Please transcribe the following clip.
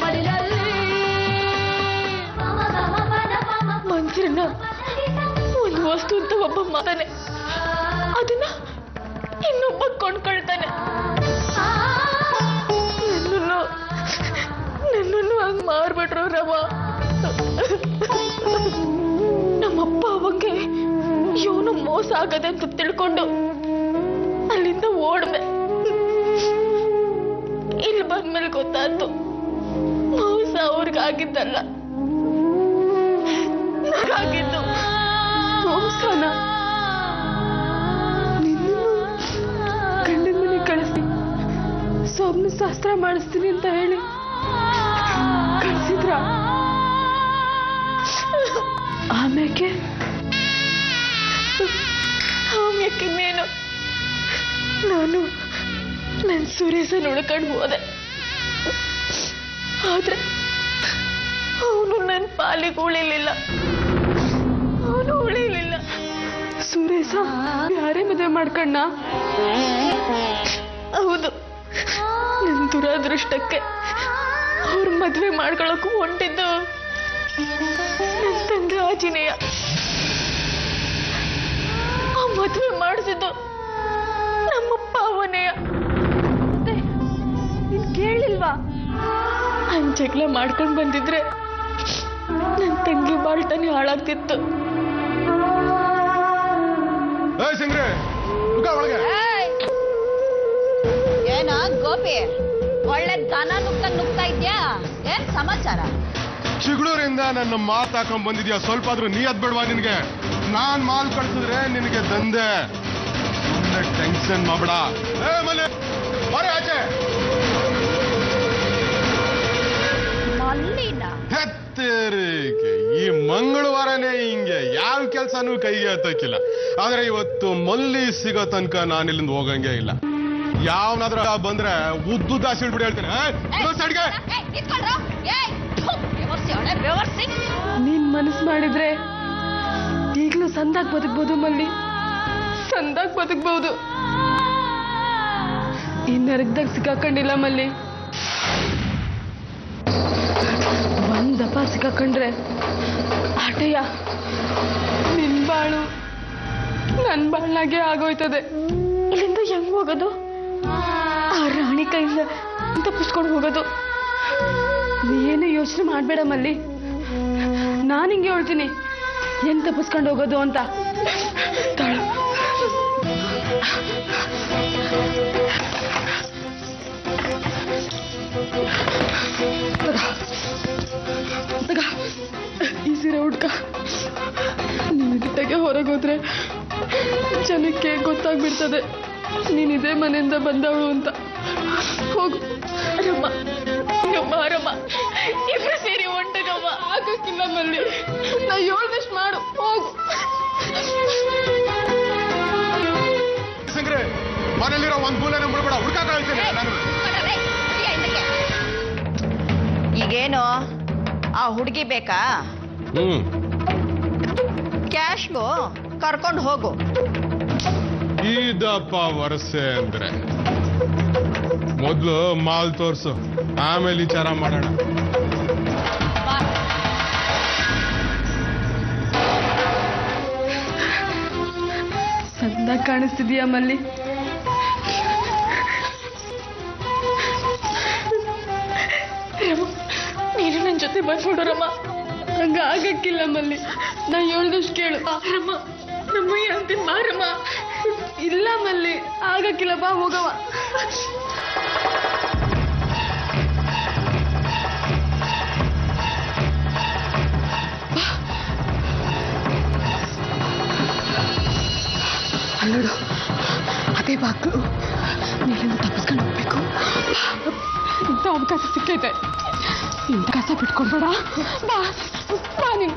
ಮಡಿಲಲ್ಲಿ ಮನುಷ್ಯರನ್ನ ಒಂದು ವಸ್ತು ಅಂತ ಒಬ್ಬ ಮಾತಾನೆ ಅದನ್ನ ಇನ್ನೊಬ್ಬ ಕೊಂಡ್ಕೊಳ್ತಾನೆ. ನನ್ನನ್ನು ಹಂಗ್ ಮಾರ್ಬಿಟ್ರು ರವ. ನಮ್ಮಪ್ಪ ಅವಂಗೆ ಇವನು ಮೋಸ ಆಗದೆ ಅಂತ ತಿಳ್ಕೊಂಡು ಅಲ್ಲಿಂದ ಓಡ್ದೆ. ಇಲ್ಲಿ ಬಂದ್ಮೇಲೆ ಗೊತ್ತಾಯ್ತು ಮೋಸ ಅವ್ರಿಗಾಗಿದ್ದಲ್ಲ, ನನಗಾಗಿದ್ದು. ಮೋಸನ ಗಂಡನ ಮನೆ ಕಳಿಸಿ ಸೊಮ್ಮೆ ಶಾಸ್ತ್ರ ಮಾಡಿಸ್ತೀನಿ ಅಂತ ಹೇಳಿ ಕಳಿಸಿದ್ರ. ಆಮ್ಯಾಕೆನ್ನೇನು ನಾನು ನನ್ನ ಸುರೇಶನ್ ಉಳ್ಕೊಂಡು ಹೋದೆ. ಆದ್ರೆ ಅವನು ನನ್ನ ಪಾಲಿಗೆ ಉಳಿಲಿಲ್ಲ. ಅವನು ಉಳಿಲಿಲ್ಲ. ಸುರೇಶ ಯಾರೇ ಮದುವೆ ಮಾಡ್ಕಣ್ಣ? ಹೌದು, ನನ್ನ ದುರಾದೃಷ್ಟಕ್ಕೆ ಅವ್ರ ಮದುವೆ ಮಾಡ್ಕೊಳಕ್ಕೂ ಹೊಂಟಿದ್ದು ನನ್ನ ತಂದೆ ಆಂಜನೇಯ. ಆ ಮದುವೆ ಮಾಡಿಸಿದ್ದು ನಮ್ಮಪ್ಪ ಅವನೇಯ. ನೀನ್ ಕೇಳಿಲ್ವಾ? ಜಗಳ ಮಾಡ್ಕೊಂಡು ಬಂದಿದ್ರೆ ನನ್ನ ತಂಗಿ ಬಾಳ್ತಾನೆ ಹಾಳಾಗ್ತಿತ್ತು. ಏನ ಗೋಪಿ, ಒಳ್ಳೆ ದನ ನುಗ್ತಾ ಇದ್ಯಾ? ಏನ್ ಸಮಾಚಾರ? ಚಿಗಳೂರಿಂದ ನನ್ನ ಮಾತಾಕೊಂಡ್ ಬಂದಿದ್ಯಾ? ಸ್ವಲ್ಪ ಆದ್ರೂ ನೀಯದ್ ಬಿಡ್ವಾ ನಿನ್ಗೆ? ನಾನ್ ಮಾಲ್ ಕಳ್ಸಿದ್ರೆ ನಿನಗೆ ದಂಧೆ. ಟೆನ್ಷನ್ ಮಾಡ್ಬೇಡ. ಆಚೆ ಹೆತ್ತೇರಿಗೆ ಈ ಮಂಗಳವಾರನೇ ಹಿಂಗೆ ಯಾವ ಕೆಲ್ಸನೂ ಕೈಗೆ ಹತ್ತಕ್ಕಿಲ್ಲ. ಆದ್ರೆ ಇವತ್ತು ಮಲ್ಲಿ ಸಿಗೋ ತನಕ ನಾನಿಲ್ಲಿಂದ ಹೋಗಂಗೆ ಇಲ್ಲ. ಯಾವನಾದ್ರ ಬಂದ್ರೆ ಉದ್ದು ದಾಸಿ ಬಿಡಿ ಹೇಳ್ತೇನೆ. ನೀನ್ ಮನಸ್ಸು ಮಾಡಿದ್ರೆ ಈಗ್ಲೂ ಸಂದಾಗ್ ಬದುಕ್ಬೋದು ಮಲ್ಲಿ, ಸಂದಾಗ್ ಬದುಕ್ಬಹುದು. ಈ ನರಕದಾಗ ಸಿಕ್ಕಾಕೊಂಡಿಲ್ಲ ಮಲ್ಲಿ. ಒಂದಪ್ಪ ಸಿಕ್ಕಾಕೊಂಡ್ರೆ ಆಟಯ್ಯ ನಿನ್ ಬಾಳು ನನ್ ಬಾಳ್ನಾಗೆ ಆಗೋಯ್ತದೆ. ಇಲ್ಲಿಂದ ಹೆಂಗ್ ಹೋಗೋದು? ಆ ರಾಣಿ ಕೈಯಿಂದ ತಪ್ಪಿಸ್ಕೊಂಡು ಹೋಗೋದು. ನೀನು ಯೋಚನೆ ಮಾಡ್ಬೇಡ ಮಲ್ಲಿ, ನಾನು ಹಿಂಗೆ ಹೇಳ್ತೀನಿ ಹೆಂಗ್ ತಪ್ಪಿಸ್ಕೊಂಡು ಹೋಗೋದು ಅಂತ. ತಾಳು. ಈ ಸೀರೆ ಹುಡ್ಕ. ನೀನು ಗಿಟ್ಟಗೆ ಹೊರಗೋದ್ರೆ ಜನಕ್ಕೆ ಗೊತ್ತಾಗ್ಬಿಡ್ತದೆ ನೀನ್ ಇದೇ ಮನೆಯಿಂದ ಬಂದವಳು ಅಂತ. ಹೋಗು ರಮ್ಮ, ರಮ್ಮ ಇಬ್ರು ಸೇರಿ ಹೊಂಟಗಮ್ಮ. ಆಗಕ್ಕಿಲ್ಲ ಮಲ್ಲಿ, ನಾ ಹೇಳ್ದಷ್ಟು ಮಾಡು. ಹೋಗು. ಮನೇಲಿರೋ ಒಂದ್ ಮೂಲೆ ಬಿಡ್ಬೇಡ, ಹುಡ್ಕಾಕ ಹೇಳ್ತೇನೆ ನಾನು. ಈಗೇನು ಆ ಹುಡುಗಿ ಬೇಕಾ? ಕ್ಯಾಶ್ಗೂ ಕರ್ಕೊಂಡು ಹೋಗು. ಇದಪ್ಪ ವರ್ಷೆ ಅಂದ್ರೆ ಮೊದ್ಲು ಮಾಲ್ ತೋರ್ಸು, ಆಮೇಲೆ ವಿಚಾರ ಮಾಡೋಣ. ಸಂದ ಕಾಣಿಸ್ತಿದೀಯ ಮಲ್ಲಿ? ನೀನು ನನ್ನ ಜೊತೆ ಬಂದ್ಬಿಡು ರಮ್ಮ. ಹಂಗ ಆಗಕ್ಕಿಲ್ಲ ಮಲ್ಲಿ, ನಾ ಹೇಳ್ದಷ್ಟು ಕೇಳು. ರಮ್ಮ, ನಮ್ಮಯ್ಯ ಅಂತೀನಿ ಬಾರಮ್ಮ. ಇಲ್ಲ ಮಲ್ಲಿ, ಆಗಕ್ಕಿಲ್ಲ, ಬಾ ಹೋಗವ. ನೋಡು, ಅದೇ ಬಾಕ್ಲು. ನೀಲಿಂದ ತಪ್ಪಿಸ್ಕೊಂಡು ಹೋಗ್ಬೇಕು. ಇಂಥ ಅವಕಾಶ ಸಿಕ್ಕೈತೆ. ಇಂಥ ಅವಕಾಶ ಬಿಟ್ಕೊಡ್ಬೇಡ. ಬಾ ಬಾ ನೀನು.